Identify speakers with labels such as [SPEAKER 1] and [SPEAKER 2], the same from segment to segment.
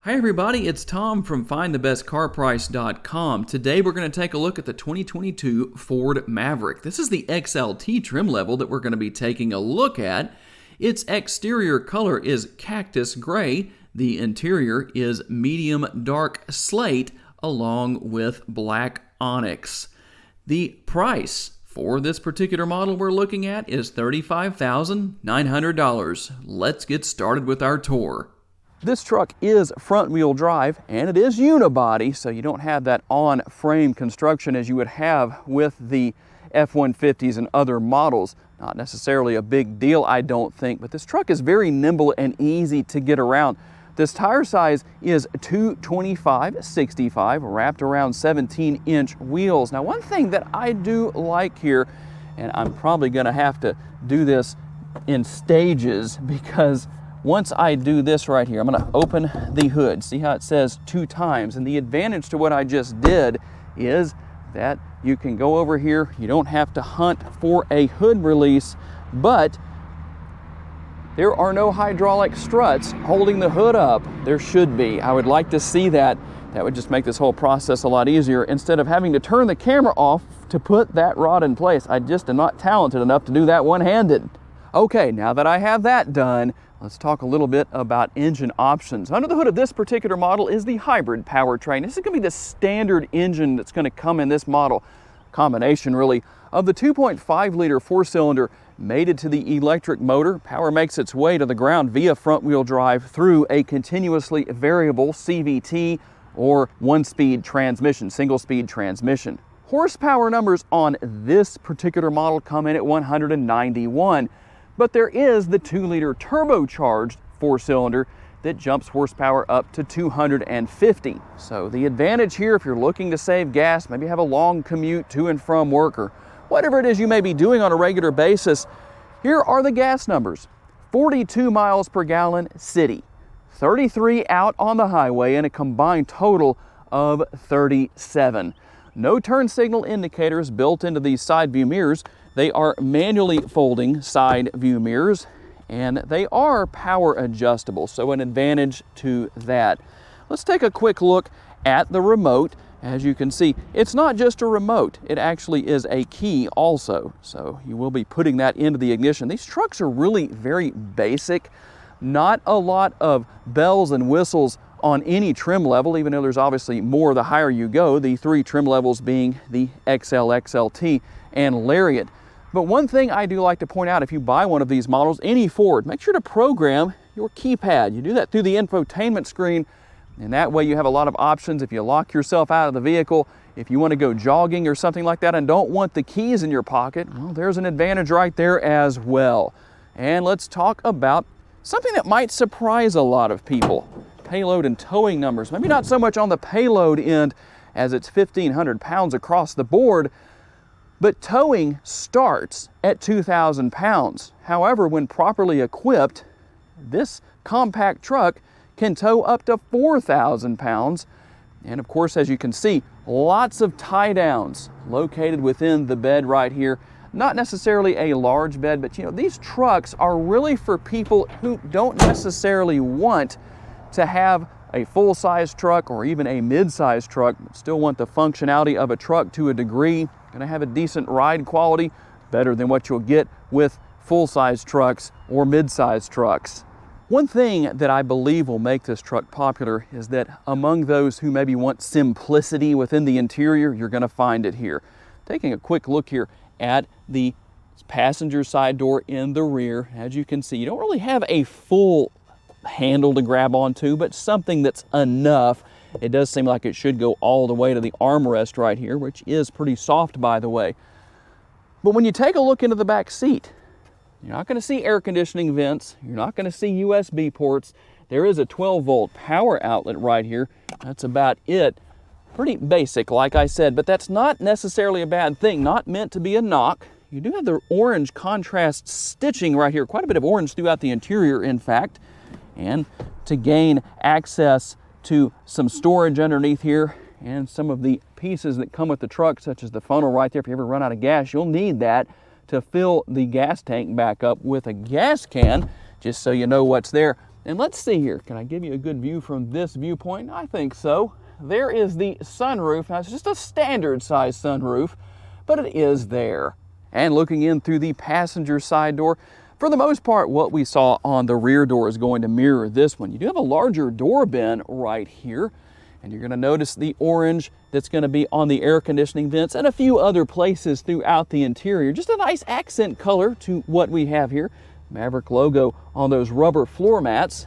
[SPEAKER 1] Hi everybody, it's Tom from FindTheBestCarPrice.com. Today we're going to take a look at the 2022 Ford Maverick. This is the XLT trim level that we're going to be taking a look at. Its exterior color is cactus gray. The interior is medium dark slate along with black onyx. The price for this particular model we're looking at is $35,900. Let's get started with our tour. This truck is front-wheel drive and it is unibody, so you don't have that on-frame construction as you would have with the F-150s and other models. Not necessarily a big deal, I don't think, but this truck is very nimble and easy to get around. This tire size is 225/65 wrapped around 17-inch wheels. Now, one thing that I do like here, and I'm probably going to have to do this in stages because once I do this right here, I'm going to open the hood. See how it says 2 times? And the advantage to what I just did is that you can go over here. You don't have to hunt for a hood release, but there are no hydraulic struts holding the hood up. There should be. I would like to see that. That would just make this whole process a lot easier instead of having to turn the camera off to put that rod in place. I just am not talented enough to do that one-handed. Okay, now that I have that done, let's talk a little bit about engine options. Under the hood of this particular model is the hybrid powertrain. This is going to be the standard engine that's going to come in this model. Combination, really, of the 2.5-liter 4-cylinder mated to the electric motor. Power makes its way to the ground via front-wheel drive through a continuously variable CVT or one-speed transmission, single-speed transmission. Horsepower numbers on this particular model come in at 191. But there is the 2-liter turbocharged 4-cylinder that jumps horsepower up to 250. So the advantage here, if you're looking to save gas, maybe have a long commute to and from work or whatever it is you may be doing on a regular basis, here are the gas numbers. 42 miles per gallon city, 33 out on the highway, and a combined total of 37. No turn signal indicators built into these side view mirrors. They are manually folding side view mirrors, and they are power adjustable, so an advantage to that. Let's take a quick look at the remote. As you can see, it's not just a remote, it actually is a key also, so you will be putting that into the ignition. These trucks are really very basic, not a lot of bells and whistles on any trim level, even though there's obviously more the higher you go, the 3 trim levels being the XL, XLT, and Lariat. But one thing I do like to point out, if you buy one of these models, any Ford, make sure to program your keypad. You do that through the infotainment screen, and that way you have a lot of options. If you lock yourself out of the vehicle, if you want to go jogging or something like that and don't want the keys in your pocket, well, there's an advantage right there as well. And let's talk about something that might surprise a lot of people. Payload and towing numbers. Maybe not so much on the payload end as it's 1,500 pounds across the board, but towing starts at 2,000 pounds. However, when properly equipped, this compact truck can tow up to 4,000 pounds. And of course, as you can see, lots of tie downs located within the bed right here. Not necessarily a large bed, but these trucks are really for people who don't necessarily want to have a full-size truck or even a mid-size truck, but still want the functionality of a truck to a degree. Going to have a decent ride quality, better than what you'll get with full-size trucks or mid-size trucks. One thing that I believe will make this truck popular is that among those who maybe want simplicity within the interior, you're going to find it here. Taking a quick look here at the passenger side door in the rear, as you can see, you don't really have a full handle to grab onto, but something that's enough. It does seem like it should go all the way to the armrest right here, which is pretty soft, by the way. But when you take a look into the back seat, you're not going to see air conditioning vents. You're not going to see USB ports. There is a 12-volt power outlet right here. That's about it. Pretty basic, like I said, but that's not necessarily a bad thing. Not meant to be a knock. You do have the orange contrast stitching right here. Quite a bit of orange throughout the interior, in fact. And to gain access to some storage underneath here and some of the pieces that come with the truck, such as the funnel right there. If you ever run out of gas, you'll need that to fill the gas tank back up with a gas can, just so you know what's there. And let's see here, can I give you a good view from this viewpoint? I think so. There is the sunroof. Now it's just a standard size sunroof, but it is there. And looking in through the passenger side door, for the most part, what we saw on the rear door is going to mirror this one. You do have a larger door bin right here, and you're going to notice the orange that's going to be on the air conditioning vents and a few other places throughout the interior. Just a nice accent color to what we have here. Maverick logo on those rubber floor mats,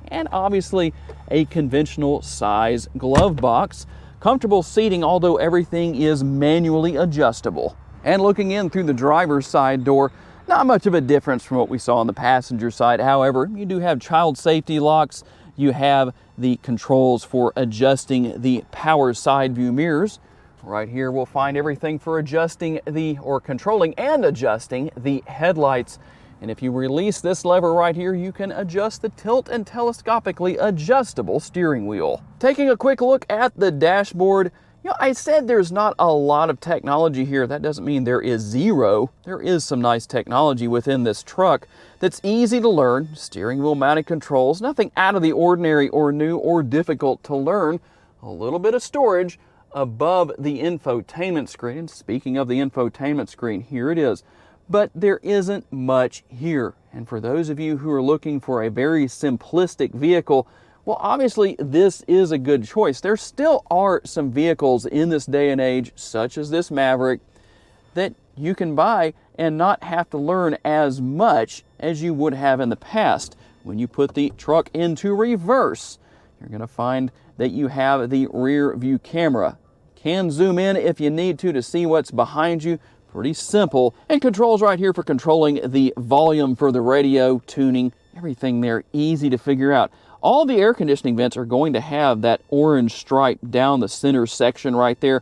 [SPEAKER 1] and obviously a conventional size glove box. Comfortable seating, although everything is manually adjustable. And looking in through the driver's side door, not much of a difference from what we saw on the passenger side. However, you do have child safety locks. You have the controls for adjusting the power side view mirrors. Right here we'll find everything for adjusting or controlling and adjusting the headlights. And if you release this lever right here, you can adjust the tilt and telescopically adjustable steering wheel. Taking a quick look at the dashboard, you know, I said there's not a lot of technology here. That doesn't mean there is zero. There is some nice technology within this truck that's easy to learn. Steering wheel mounted controls, nothing out of the ordinary or new or difficult to learn. A little bit of storage above the infotainment screen. And speaking of the infotainment screen, here it is. But there isn't much here. And for those of you who are looking for a very simplistic vehicle, well, obviously this is a good choice. There still are some vehicles in this day and age, such as this Maverick, that you can buy and not have to learn as much as you would have in the past. When you put the truck into reverse, you're going to find that you have the rear view camera. Can zoom in if you need to see what's behind you. Pretty simple. And controls right here for controlling the volume for the radio, tuning, everything there, easy to figure out. All the air conditioning vents are going to have that orange stripe down the center section right there.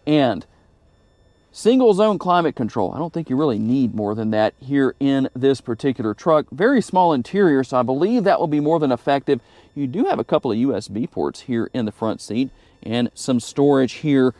[SPEAKER 1] And single zone climate control. I don't think you really need more than that here in this particular truck. Very small interior, so I believe that will be more than effective. You do have a couple of USB ports here in the front seat and some storage here.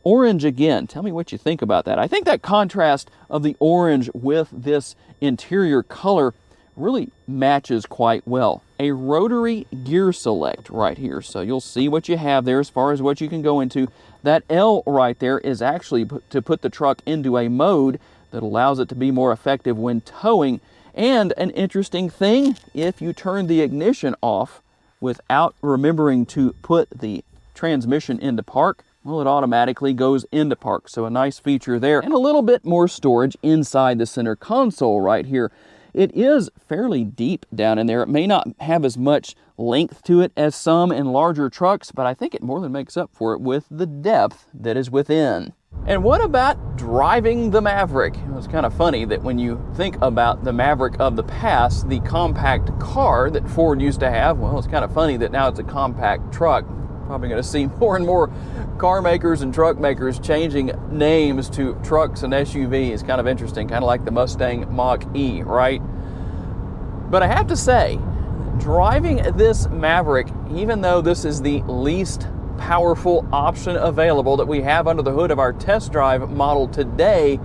[SPEAKER 1] Orange again, tell me what you think about that. I think that contrast of the orange with this interior color really matches quite well. A rotary gear select right here, so you'll see what you have there as far as what you can go into. That L right there is actually to put the truck into a mode that allows it to be more effective when towing. And an interesting thing, if you turn the ignition off without remembering to put the transmission into park, well, it automatically goes into park. So a nice feature there, and a little bit more storage inside the center console right here. It is fairly deep down in there. It may not have as much length to it as some in larger trucks, but I think it more than makes up for it with the depth that is within. And what about driving the Maverick? It's kind of funny that when you think about the Maverick of the past, the compact car that Ford used to have, well, it's kind of funny that now it's a compact truck. Probably going to see more and more car makers and truck makers changing names to trucks and SUVs. Kind of interesting, kind of like the Mustang Mach-E, right? But I have to say, driving this Maverick, even though this is the least powerful option available that we have under the hood of our test drive model today,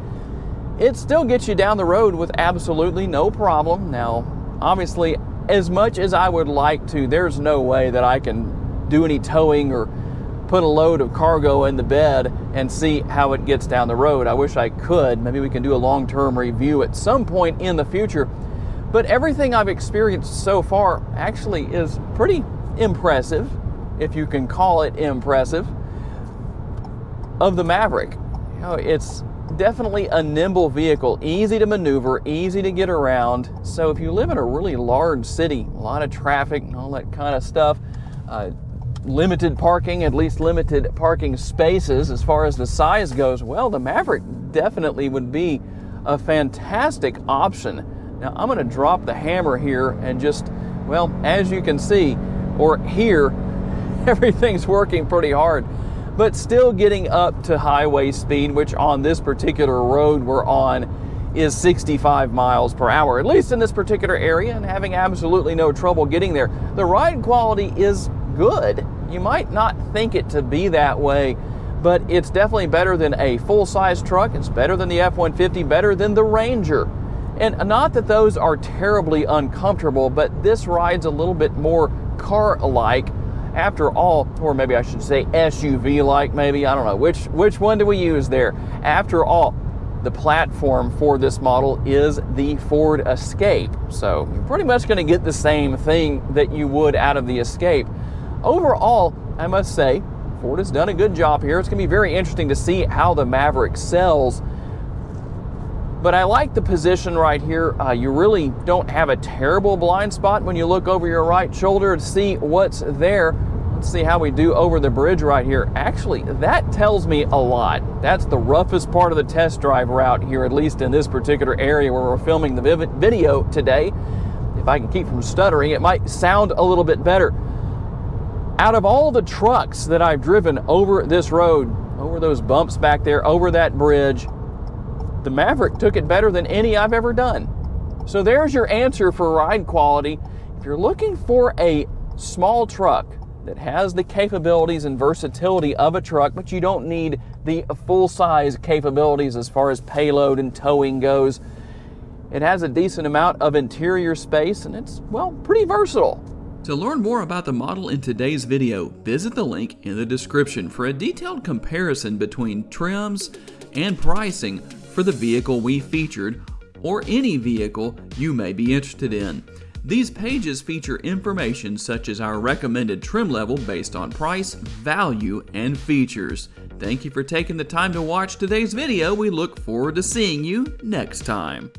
[SPEAKER 1] it still gets you down the road with absolutely no problem. Now, obviously, as much as I would like to, there's no way that I can do any towing or put a load of cargo in the bed and see how it gets down the road. I wish I could. Maybe we can do a long-term review at some point in the future. But everything I've experienced so far actually is pretty impressive, if you can call it impressive, of the Maverick. You know, it's definitely a nimble vehicle, easy to maneuver, easy to get around. So if you live in a really large city, a lot of traffic and all that kind of stuff, limited parking, at least limited parking spaces as far as the size goes, well, the Maverick definitely would be a fantastic option. Now, I'm going to drop the hammer here and just, well, as you can see or hear, everything's working pretty hard, but still getting up to highway speed, which on this particular road we're on is 65 miles per hour, at least in this particular area, and having absolutely no trouble getting there. The ride quality is good. You might not think it to be that way, but it's definitely better than a full-size truck. It's better than the F-150, better than the Ranger. And not that those are terribly uncomfortable, but this rides a little bit more car-like after all, or maybe I should say SUV-like maybe, I don't know. Which one do we use there? After all, the platform for this model is the Ford Escape. So you're pretty much going to get the same thing that you would out of the Escape. Overall, I must say, Ford has done a good job here. It's going to be very interesting to see how the Maverick sells. But I like the position right here. You really don't have a terrible blind spot when you look over your right shoulder to see what's there. Let's see how we do over the bridge right here. Actually, that tells me a lot. That's the roughest part of the test drive route here, at least in this particular area where we're filming the video today. If I can keep from stuttering, it might sound a little bit better. Out of all the trucks that I've driven over this road, over those bumps back there, over that bridge, the Maverick took it better than any I've ever done. So there's your answer for ride quality. If you're looking for a small truck that has the capabilities and versatility of a truck, but you don't need the full-size capabilities as far as payload and towing goes, it has a decent amount of interior space and it's, well, pretty versatile.
[SPEAKER 2] To learn more about the model in today's video, visit the link in the description for a detailed comparison between trims and pricing for the vehicle we featured or any vehicle you may be interested in. These pages feature information such as our recommended trim level based on price, value, and features. Thank you for taking the time to watch today's video. We look forward to seeing you next time.